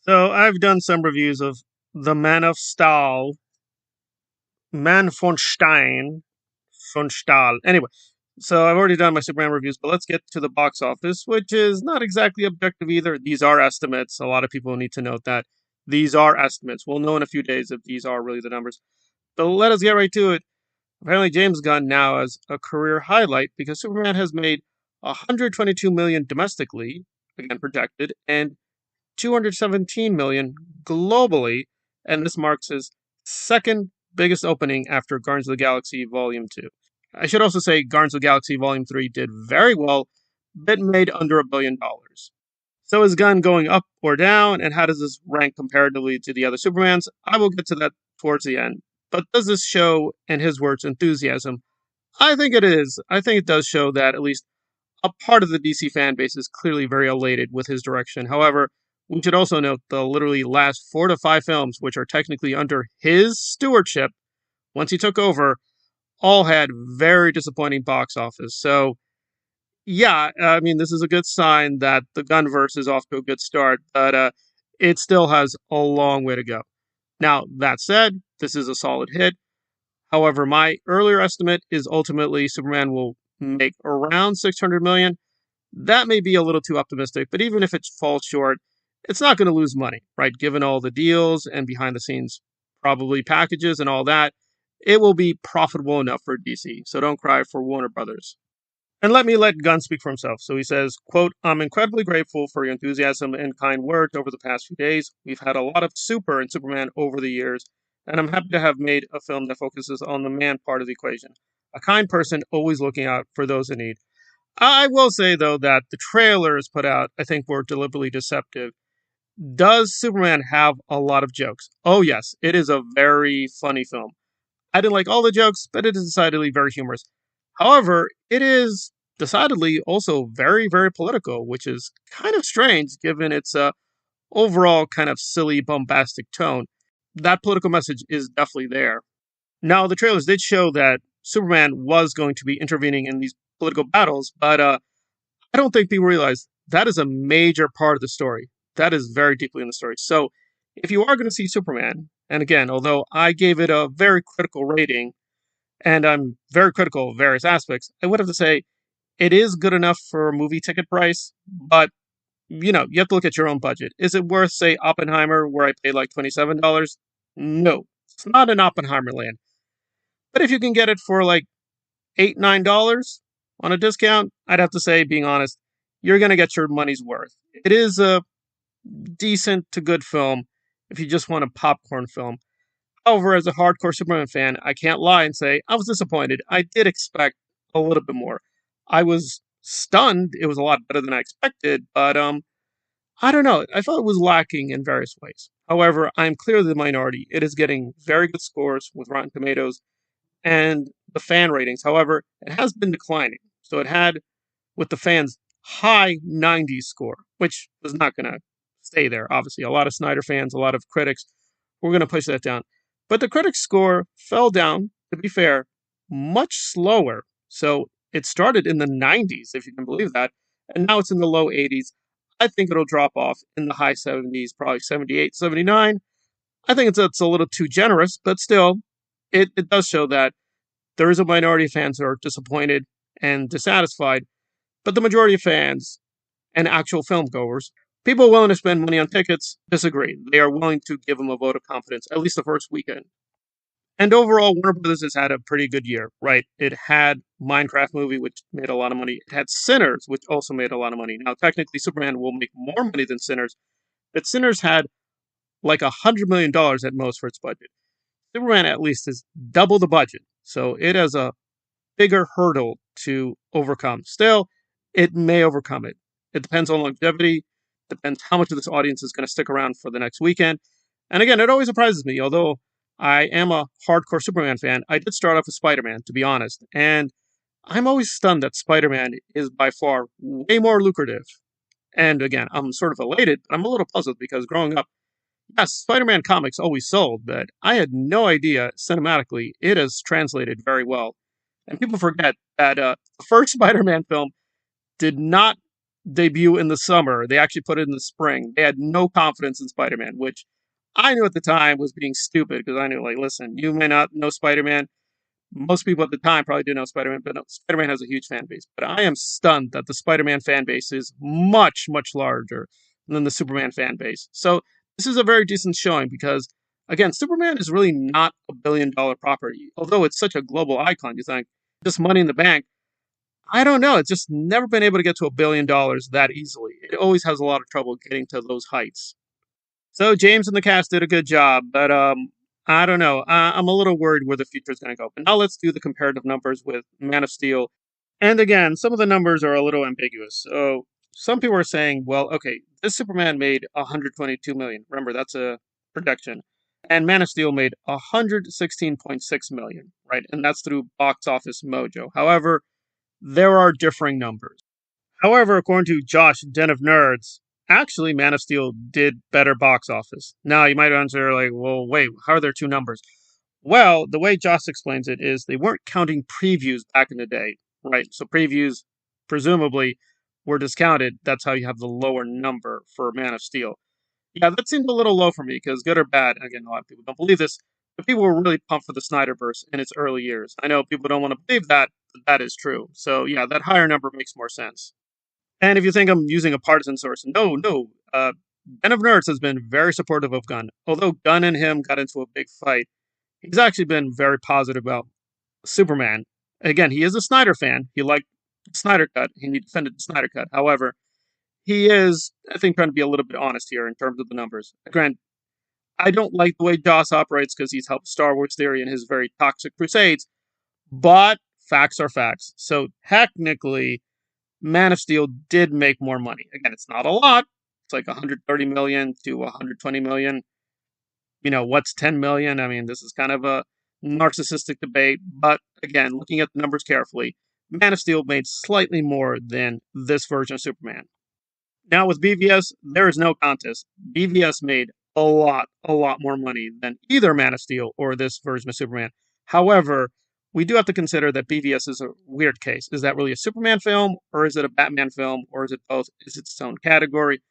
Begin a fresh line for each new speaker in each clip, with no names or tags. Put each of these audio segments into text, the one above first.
So I've done some reviews of The Man of Stahl, Man von Stein, von Stahl. Anyway, so I've already done my Superman reviews, but let's get to the box office, which is not exactly objective either. These are estimates. A lot of people need to note that these are estimates. We'll know in a few days if these are really the numbers. But let us get right to it. Apparently, James Gunn now has a career highlight because Superman has made 122 million domestically, again projected, and 217 million globally, and this marks his second biggest opening after Guardians of the Galaxy Volume 2. I should also say Guardians of the Galaxy Volume 3 did very well, but made under $1 billion. So is Gunn going up or down, and how does this rank comparatively to the other Supermans? I will get to that towards the end. But does this show, in his words, enthusiasm? I think it is. I think it does show that at least a part of the DC fan base is clearly very elated with his direction. However, we should also note the literally last 4 to 5 films, which are technically under his stewardship, once he took over, all had very disappointing box office. So, yeah, I mean, this is a good sign that the Gunverse is off to a good start, but it still has a long way to go. Now, that said, this is a solid hit. However, my earlier estimate is ultimately Superman will make around 600 million. That may be a little too optimistic, but even if it falls short, it's not going to lose money, right? Given all the deals and behind the scenes, probably packages and all that, it will be profitable enough for DC. So don't cry for Warner Brothers. And let Gunn speak for himself. So he says, quote, I'm incredibly grateful for your enthusiasm and kind words over the past few days. We've had a lot of Super and Superman over the years, and I'm happy to have made a film that focuses on the man part of the equation. A kind person always looking out for those in need. I will say, though, that the trailers put out, I think, were deliberately deceptive. Does Superman have a lot of jokes? Oh, yes. It is a very funny film. I didn't like all the jokes, but it is decidedly very humorous. However, it is decidedly also very, very political, which is kind of strange given its overall kind of silly, bombastic tone. That political message is definitely there. Now, the trailers did show that Superman was going to be intervening in these political battles, but I don't think people realize that is a major part of the story. That is very deeply in the story. So, if you are going to see Superman, and again, although I gave it a very critical rating, and I'm very critical of various aspects, I would have to say it is good enough for a movie ticket price, but you have to look at your own budget. Is it worth, say, Oppenheimer, where I paid like $27? No, it's not an Oppenheimer land. But if you can get it for like $8, $9 on a discount, I'd have to say, being honest, you're going to get your money's worth. It is a decent to good film if you just want a popcorn film. However, as a hardcore Superman fan, I can't lie and say I was disappointed. I did expect a little bit more. I was stunned. It was a lot better than I expected, but I don't know. I felt it was lacking in various ways. However, I'm clearly the minority. It is getting very good scores with Rotten Tomatoes and the fan ratings. However, it has been declining. So it had, with the fans, high 90s score, which was not going to stay there. Obviously, a lot of Snyder fans, a lot of critics were going to push that down. But the critics' score fell down, to be fair, much slower. So it started in the 90s, if you can believe that, and now it's in the low 80s. I think it'll drop off in the high 70s, probably 78, 79. I think it's a little too generous, but still, it does show that there is a minority of fans who are disappointed and dissatisfied, but the majority of fans and actual film goers, people willing to spend money on tickets, disagree. They are willing to give them a vote of confidence, at least the first weekend. And overall, Warner Brothers has had a pretty good year, right? It had Minecraft movie, which made a lot of money. It had Sinners, which also made a lot of money. Now, technically, Superman will make more money than Sinners, but Sinners had like $100 million at most for its budget. Superman at least is double the budget, so it has a bigger hurdle to overcome. Still, it may overcome it. It depends on longevity, depends how much of this audience is going to stick around for the next weekend. And again, it always surprises me, although I am a hardcore Superman fan, I did start off with Spider Man, to be honest. And I'm always stunned that Spider Man is by far way more lucrative. And again, I'm sort of elated, but I'm a little puzzled because growing up, yes, Spider Man comics always sold, but I had no idea cinematically it has translated very well. And people forget that the first Spider Man film did not debut in the summer. They actually put it in the spring. They had no confidence in Spider-Man, which I knew at the time was being stupid because I knew, like, listen, you may not know Spider-Man. Most people at the time probably didn't know Spider-Man, but no, Spider-Man has a huge fan base. But I am stunned that the Spider-Man fan base is much, much larger than the Superman fan base. So this is a very decent showing because, again, Superman is really not $1 billion property. Although it's such a global icon, you think, just Money in the Bank, I don't know. It's just never been able to get to $1 billion that easily. It always has a lot of trouble getting to those heights. So James and the cast did a good job, but I don't know. I'm a little worried where the future is going to go. But now let's do the comparative numbers with Man of Steel. And again, some of the numbers are a little ambiguous. So some people are saying, well, okay, this Superman made 122 million. Remember, that's a projection. And Man of Steel made 116.6 million, right? And that's through Box Office Mojo. However, there are differing numbers. However, according to Josh, Den of Nerds, actually Man of Steel did better box office. Now, you might answer, like, well, wait, how are there two numbers? Well, the way Josh explains it is they weren't counting previews back in the day, right? So previews, presumably, were discounted. That's how you have the lower number for Man of Steel. Yeah, that seemed a little low for me because, good or bad, again, a lot of people don't believe this, but people were really pumped for the Snyderverse in its early years. I know people don't want to believe that, but that is true. So, yeah, that higher number makes more sense. And if you think I'm using a partisan source, no, no. Den of Nerds has been very supportive of Gunn. Although Gunn and him got into a big fight, he's actually been very positive about Superman. Again, he is a Snyder fan. He liked the Snyder Cut, and he defended the Snyder Cut. However, he is, I think, trying to be a little bit honest here in terms of the numbers. Grant, I don't like the way Joss operates because he's helped Star Wars Theory in his very toxic crusades, but facts are facts. So technically, Man of Steel did make more money. Again, it's not a lot. It's like 130 million to 120 million. You know, what's 10 million? I mean, this is kind of a narcissistic debate, but again, looking at the numbers carefully, Man of Steel made slightly more than this version of Superman. Now with BVS, there is no contest. BVS made a lot more money than either Man of Steel or this version of Superman. However, we do have to consider that BVS is a weird case. Is that really a Superman film, or is it a Batman film, or is it both? Is it its own category?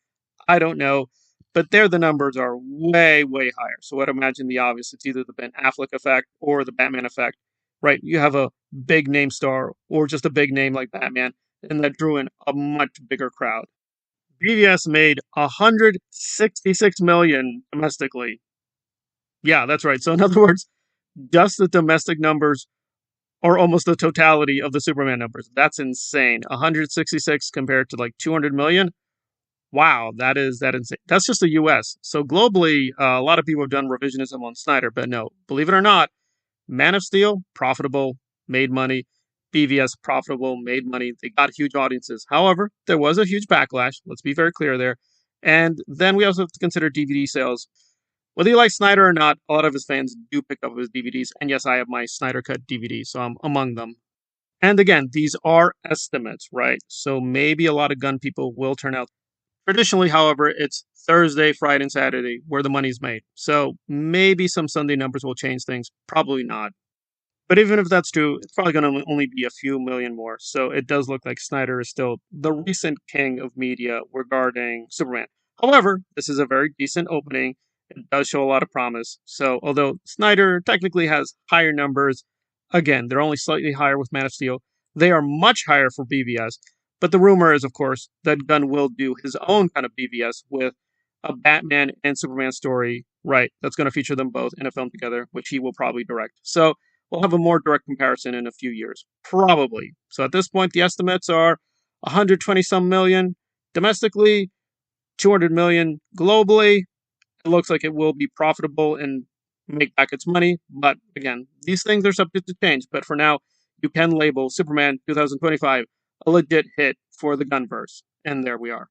I don't know. But there, the numbers are way, way higher. So I'd imagine the obvious. It's either the Ben Affleck effect or the Batman effect, right? You have a big name star or just a big name like Batman, and that drew in a much bigger crowd. BVS made 166 million domestically. Yeah, that's right. So in other words, just the domestic numbers are almost the totality of the Superman numbers. That's insane. 166 compared to like 200 million. Wow, that is that insane. That's just the U.S. So globally, a lot of people have done revisionism on Snyder, but no, believe it or not, Man of Steel, profitable, made money. BVS, profitable, made money. They got huge audiences. However, there was a huge backlash. Let's be very clear there. And then we also have to consider DVD sales. Whether you like Snyder or not, a lot of his fans do pick up his DVDs. And yes, I have my Snyder Cut DVD, so I'm among them. And again, these are estimates, right? So maybe a lot of gun people will turn out. Traditionally, however, it's Thursday, Friday, and Saturday where the money's made. So maybe some Sunday numbers will change things. Probably not. But even if that's true, it's probably going to only be a few million more. So it does look like Snyder is still the recent king of media regarding Superman. However, this is a very decent opening. It does show a lot of promise. So although Snyder technically has higher numbers, again, they're only slightly higher with Man of Steel. They are much higher for BVS. But the rumor is, of course, that Gunn will do his own kind of BVS with a Batman and Superman story, right? That's going to feature them both in a film together, which he will probably direct. So we'll have a more direct comparison in a few years, probably. So at this point, the estimates are 120 some million domestically, 200 million globally. It looks like it will be profitable and make back its money. But again, these things are subject to change. But for now, you can label Superman 2025 a legit hit for the Gunverse. And there we are.